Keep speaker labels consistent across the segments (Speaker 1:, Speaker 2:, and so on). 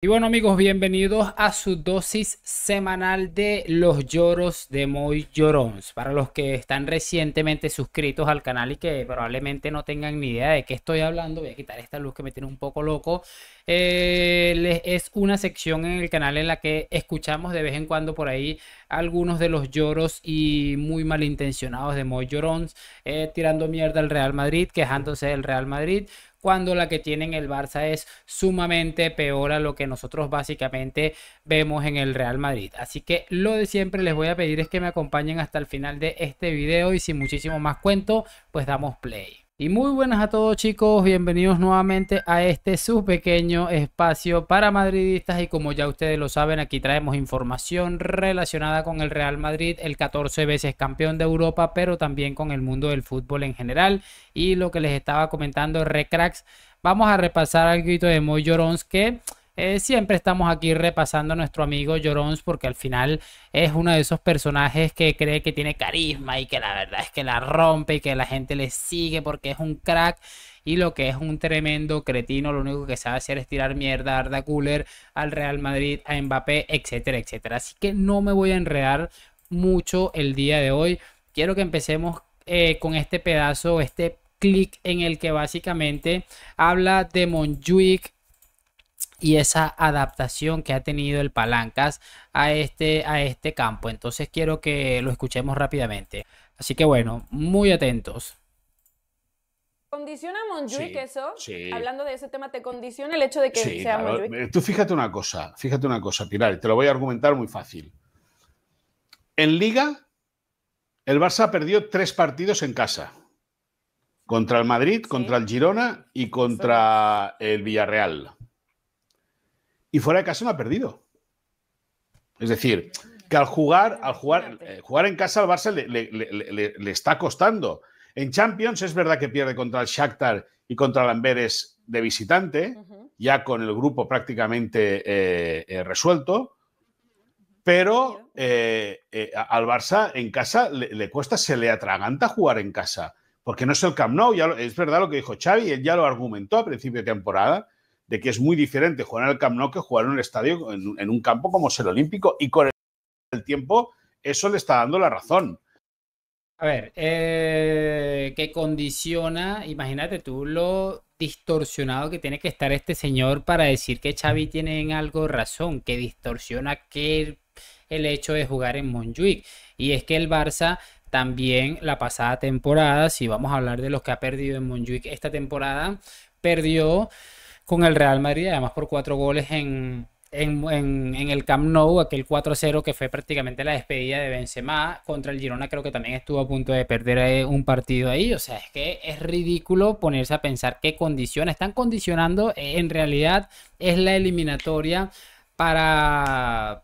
Speaker 1: Y bueno amigos, bienvenidos a su dosis semanal de los lloros de Moy Llorons. Para los que están recientemente suscritos al canal y que probablemente no tengan ni idea de qué estoy hablando, voy a quitar esta luz que me tiene un poco loco. Es una sección en el canal en la que escuchamos de vez en cuando por ahí algunos de los lloros y muy malintencionados de Moy Llorons, tirando mierda al Real Madrid, quejándose del Real Madrid, cuando la que tienen el Barça es sumamente peor a lo que nosotros básicamente vemos en el Real Madrid. Así que lo de siempre, les voy a pedir es que me acompañen hasta el final de este video y sin muchísimo más cuento, pues damos play. Y muy buenas a todos chicos, bienvenidos nuevamente a este su pequeño espacio para madridistas y como ya ustedes lo saben, aquí traemos información relacionada con el Real Madrid, el 14 veces campeón de Europa, pero también con el mundo del fútbol en general. Y lo que les estaba comentando, recracks, vamos a repasar algo de Moy Llorons que siempre estamos aquí repasando a nuestro amigo Llorons porque al final es uno de esos personajes que cree que tiene carisma y que la verdad es que la rompe y que la gente le sigue porque es un crack y lo que es un tremendo cretino, lo único que sabe hacer es tirar mierda a Arda Güler, al Real Madrid, a Mbappé, etcétera, etcétera. Así que no me voy a enredar mucho el día de hoy. Quiero que empecemos con este pedazo, este clic en el que básicamente habla de Montjuic y esa adaptación que ha tenido el Palancas a este campo. Entonces quiero que lo escuchemos rápidamente. Así que bueno, muy atentos.
Speaker 2: ¿Condiciona a Montjuic eso?
Speaker 3: Sí.
Speaker 2: Hablando de ese tema, ¿te condiciona el hecho de que sea
Speaker 3: claro.
Speaker 2: Montjuic?
Speaker 3: Tú fíjate una cosa, Pilar, y te lo voy a argumentar muy fácil. En Liga, el Barça perdió 3 partidos en casa. Contra el Madrid, contra el Girona y contra el Villarreal. Y fuera de casa no ha perdido. Es decir, que al jugar en casa al Barça le está costando. En Champions es verdad que pierde contra el Shakhtar y contra el Amberes de visitante, ya con el grupo prácticamente resuelto, pero al Barça en casa le cuesta, se le atraganta jugar en casa, porque no es el Camp Nou. Es verdad lo que dijo Xavi, él ya lo argumentó a principio de temporada, de que es muy diferente jugar en el Camp Nou que jugar en un estadio, en un campo como es el Olímpico, y con el tiempo eso le está dando la razón.
Speaker 1: A ver, que condiciona, imagínate tú lo distorsionado que tiene que estar este señor para decir que Xavi tiene en algo razón, que distorsiona que el hecho de jugar en Montjuic. Y es que el Barça también la pasada temporada, si vamos a hablar de los que ha perdido en Montjuic esta temporada, perdió con el Real Madrid, además por 4 goles en el Camp Nou, aquel 4-0 que fue prácticamente la despedida de Benzema. Contra el Girona creo que también estuvo a punto de perder un partido ahí. O sea, es que es ridículo ponerse a pensar qué condiciones están condicionando. En realidad es la eliminatoria para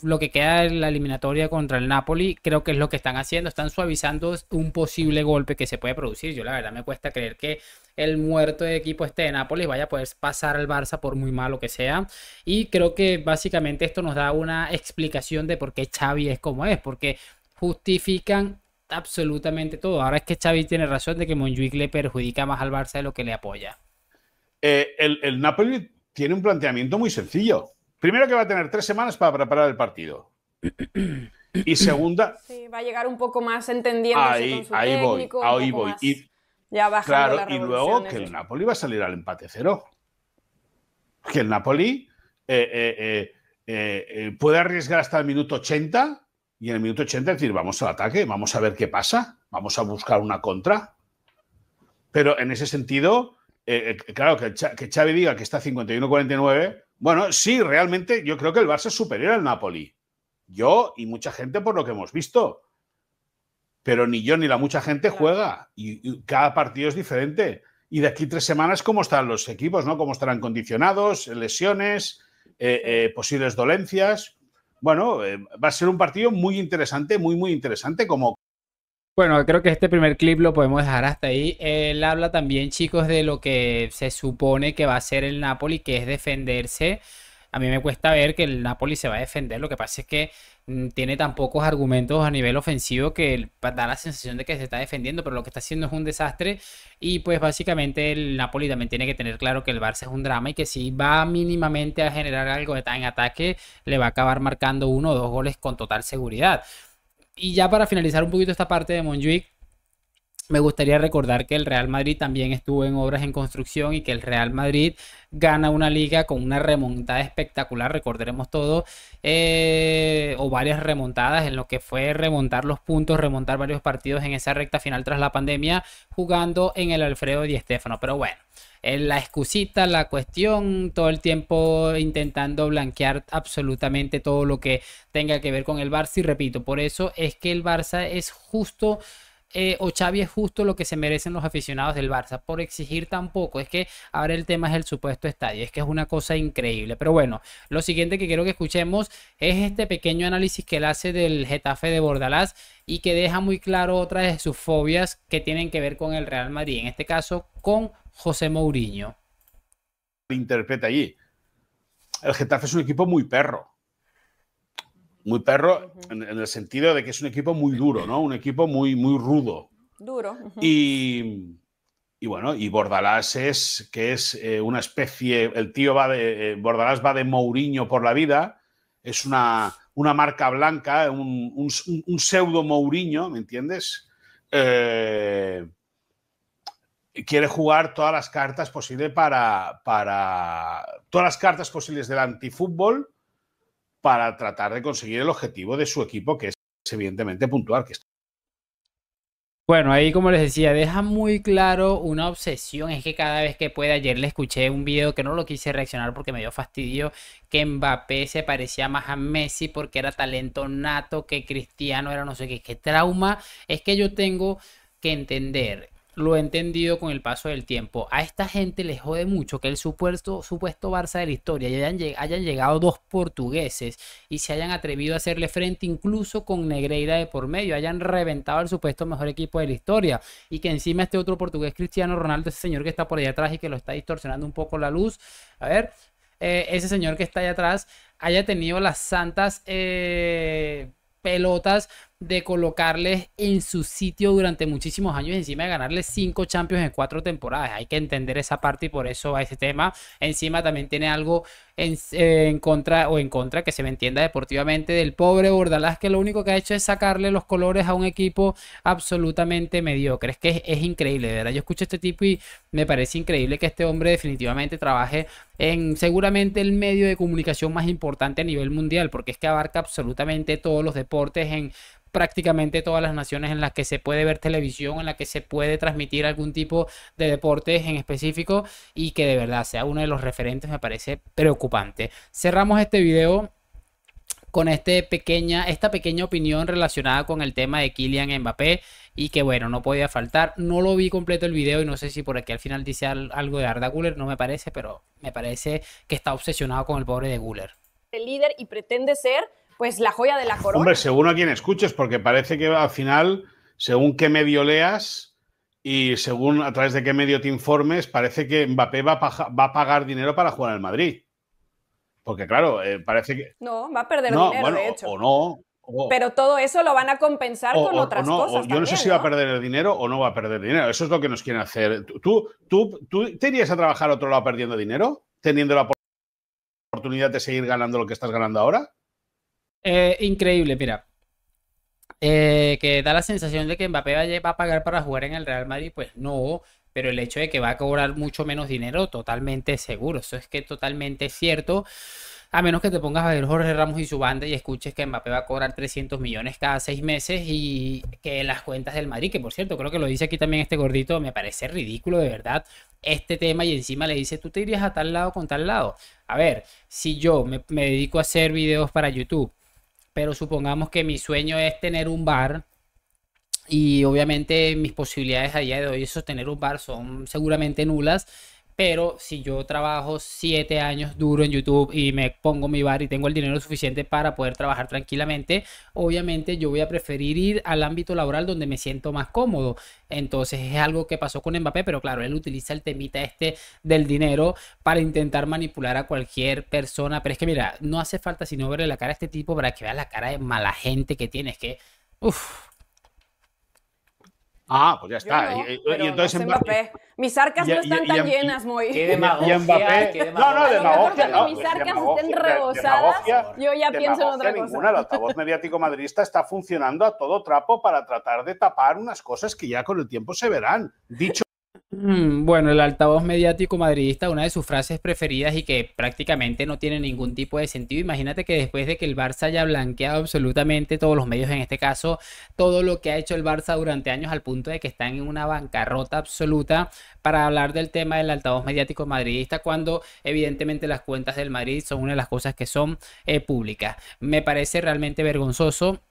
Speaker 1: lo que queda de la eliminatoria contra el Napoli. Creo que es lo que están haciendo, están suavizando un posible golpe que se puede producir. Yo la verdad me cuesta creer que el muerto de equipo este de Nápoles vaya a poder pasar al Barça por muy malo que sea. Y creo que básicamente esto nos da una explicación de por qué Xavi es como es, porque justifican absolutamente todo. Ahora es que Xavi tiene razón de que Montjuic le perjudica más al Barça de lo que le apoya.
Speaker 3: El Napoli tiene un planteamiento muy sencillo. Primero, que va a tener 3 semanas para preparar el partido. Y segunda...
Speaker 2: Sí, va a llegar un poco más entendiéndose con su técnico.
Speaker 3: Ahí voy.
Speaker 2: Ya bajando
Speaker 3: claro,
Speaker 2: las
Speaker 3: y luego que el Napoli va a salir al empate 0. Que el Napoli puede arriesgar hasta el minuto 80 y en el minuto 80 decir, vamos al ataque, vamos a ver qué pasa, vamos a buscar una contra. Pero en ese sentido, claro, que Xavi diga que está 51-49, bueno, sí, realmente yo creo que el Barça es superior al Napoli. Yo y mucha gente por lo que hemos visto. Pero ni yo ni la mucha gente juega y cada partido es diferente. Y de aquí 3 semanas, ¿cómo están los equipos, no? ¿Cómo estarán condicionados? Lesiones, posibles dolencias. Bueno, va a ser un partido muy interesante, muy interesante.
Speaker 1: Bueno, creo que este primer clip lo podemos dejar hasta ahí. Él habla también, chicos, de lo que se supone que va a hacer el Napoli, que es defenderse a mí me cuesta ver que el Napoli se va a defender. Lo que pasa es que tiene tan pocos argumentos a nivel ofensivo que da la sensación de que se está defendiendo, pero lo que está haciendo es un desastre. Y pues básicamente el Napoli también tiene que tener claro que el Barça es un drama y que si va mínimamente a generar algo en ataque, le va a acabar marcando 1 o 2 goles con total seguridad. Y ya para finalizar un poquito esta parte de Montjuic, me gustaría recordar que el Real Madrid también estuvo en obras en construcción y que el Real Madrid gana una liga con una remontada espectacular, recordaremos todo, o varias remontadas en lo que fue remontar los puntos, remontar varios partidos en esa recta final tras la pandemia, jugando en el Alfredo Di Stéfano. Pero bueno, la excusita, la cuestión, todo el tiempo intentando blanquear absolutamente todo lo que tenga que ver con el Barça. Y repito, por eso es que el Barça es justo, o Xavi es justo lo que se merecen los aficionados del Barça por exigir tan poco. Es que ahora el tema es el supuesto estadio, es que es una cosa increíble. Pero bueno, lo siguiente que quiero que escuchemos es este pequeño análisis que él hace del Getafe de Bordalás y que deja muy claro otras de sus fobias que tienen que ver con el Real Madrid, en este caso con José Mourinho.
Speaker 3: Interpreta allí. El Getafe es un equipo muy perro. Muy perro en el sentido de que es un equipo muy duro, ¿no? Un equipo muy rudo.
Speaker 2: Duro.
Speaker 3: Y bueno, y Bordalás es una especie, el tío Bordalás va de Mourinho por la vida, es una marca blanca, un pseudo Mourinho, ¿me entiendes? Quiere jugar todas las cartas posibles todas las cartas posibles del antifútbol para tratar de conseguir el objetivo de su equipo, que es evidentemente puntuar.
Speaker 1: Bueno, ahí como les decía, deja muy claro una obsesión. Es que cada vez que puede, ayer le escuché un video que no lo quise reaccionar porque me dio fastidio, que Mbappé se parecía más a Messi porque era talento nato, que Cristiano era no sé qué trauma. Es que yo tengo que entender, lo he entendido con el paso del tiempo, a esta gente les jode mucho que el supuesto Barça de la historia hayan llegado 2 portugueses y se hayan atrevido a hacerle frente incluso con Negreira de por medio, hayan reventado el supuesto mejor equipo de la historia y que encima este otro portugués, Cristiano Ronaldo, ese señor que está por allá atrás y que lo está distorsionando un poco la luz, a ver, ese señor que está allá atrás haya tenido las santas pelotas de colocarles en su sitio durante muchísimos años y encima de ganarles 5 Champions en 4 temporadas. Hay que entender esa parte y por eso va ese tema. Encima también tiene algo en contra que se me entienda deportivamente del pobre Bordalás, que lo único que ha hecho es sacarle los colores a un equipo absolutamente mediocre. Es que es increíble, de verdad. Yo escucho a este tipo y me parece increíble que este hombre definitivamente trabaje en seguramente el medio de comunicación más importante a nivel mundial, porque es que abarca absolutamente todos los deportes en prácticamente todas las naciones en las que se puede ver televisión, en las que se puede transmitir algún tipo de deportes en específico y que de verdad sea uno de los referentes me parece preocupante. Cerramos este video con esta pequeña opinión relacionada con el tema de Kylian Mbappé y que bueno, no podía faltar. No lo vi completo el video y no sé si por aquí al final dice algo de Arda Güler, no me parece, pero me parece que está obsesionado con el pobre de Güler.
Speaker 2: El líder y pretende ser pues la joya de la corona.
Speaker 3: Hombre, según a quien escuches, porque parece que al final, según qué medio leas y según a través de qué medio te informes, parece que Mbappé va a pagar dinero para jugar en el Madrid. Porque claro, parece que...
Speaker 2: No, va a perder dinero, bueno, de hecho.
Speaker 3: O no.
Speaker 2: Pero todo eso lo van a compensar con otras cosas.
Speaker 3: Yo no sé si va a perder el dinero o no va a perder dinero. Eso es lo que nos quieren hacer. ¿Tú te irías a trabajar a otro lado perdiendo dinero? ¿Teniendo la oportunidad de seguir ganando lo que estás ganando ahora?
Speaker 1: Increíble, mira. Que da la sensación de que Mbappé va a pagar para jugar en el Real Madrid, pues no, pero el hecho de que va a cobrar mucho menos dinero, totalmente seguro, eso es que totalmente cierto, a menos que te pongas a ver Jorge Ramos y su banda y escuches que Mbappé va a cobrar 300 millones cada 6 meses y que las cuentas del Madrid, que por cierto, creo que lo dice aquí también este gordito, me parece ridículo de verdad este tema y encima le dice, tú te irías a tal lado con tal lado. A ver, si yo me dedico a hacer videos para YouTube, pero supongamos que mi sueño es tener un bar y obviamente mis posibilidades a día de hoy de sostener un bar son seguramente nulas, Pero si yo trabajo 7 años duro en YouTube y me pongo mi bar y tengo el dinero suficiente para poder trabajar tranquilamente, obviamente yo voy a preferir ir al ámbito laboral donde me siento más cómodo. Entonces es algo que pasó con Mbappé, pero claro, él utiliza el temita este del dinero para intentar manipular a cualquier persona. Pero es que mira, no hace falta sino verle la cara a este tipo para que vea la cara de mala gente que tiene. Es que, uff.
Speaker 3: Ah, pues ya está.
Speaker 2: No, y entonces no Mbappé. Mis arcas no están tan llenas, Moy.
Speaker 1: Qué demagogia.
Speaker 3: Mbappé, no, demagogia.
Speaker 2: No, mis arcas estén rebosadas. Yo ya pienso en otra cosa.
Speaker 3: Ninguna. El altavoz mediático madridista está funcionando a todo trapo para tratar de tapar unas cosas que ya con el tiempo se verán. Dicho.
Speaker 1: Bueno, el altavoz mediático madridista, una de sus frases preferidas y que prácticamente no tiene ningún tipo de sentido. Imagínate que después de que el Barça haya blanqueado absolutamente todos los medios, en este caso, todo lo que ha hecho el Barça durante años al punto de que están en una bancarrota absoluta, para hablar del tema del altavoz mediático madridista, cuando evidentemente las cuentas del Madrid son una de las cosas que son públicas. Me parece realmente vergonzoso.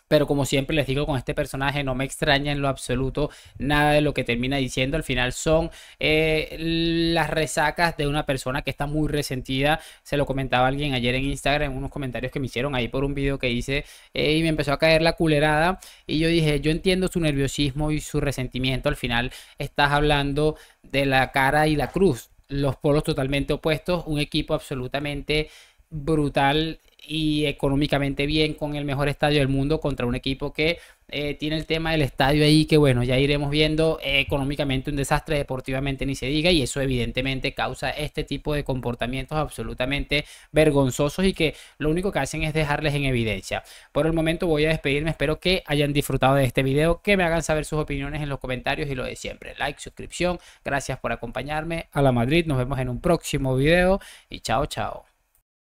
Speaker 1: Pero como siempre les digo, con este personaje no me extraña en lo absoluto nada de lo que termina diciendo. Al final son las resacas de una persona que está muy resentida. Se lo comentaba alguien ayer en Instagram, en unos comentarios que me hicieron ahí por un video que hice, y me empezó a caer la culerada. Y yo dije, yo entiendo su nerviosismo y su resentimiento. Al final estás hablando de la cara y la cruz, los polos totalmente opuestos. Un equipo absolutamente brutal y económicamente bien, con el mejor estadio del mundo, contra un equipo que tiene el tema del estadio ahí, que bueno, ya iremos viendo. Económicamente un desastre, deportivamente ni se diga, y eso evidentemente causa este tipo de comportamientos absolutamente vergonzosos y que lo único que hacen es dejarles en evidencia. Por el momento voy a despedirme, espero que hayan disfrutado de este video, que me hagan saber sus opiniones en los comentarios y lo de siempre, like, suscripción. Gracias por acompañarme. A la Madrid, nos vemos en un próximo video y chao, chao.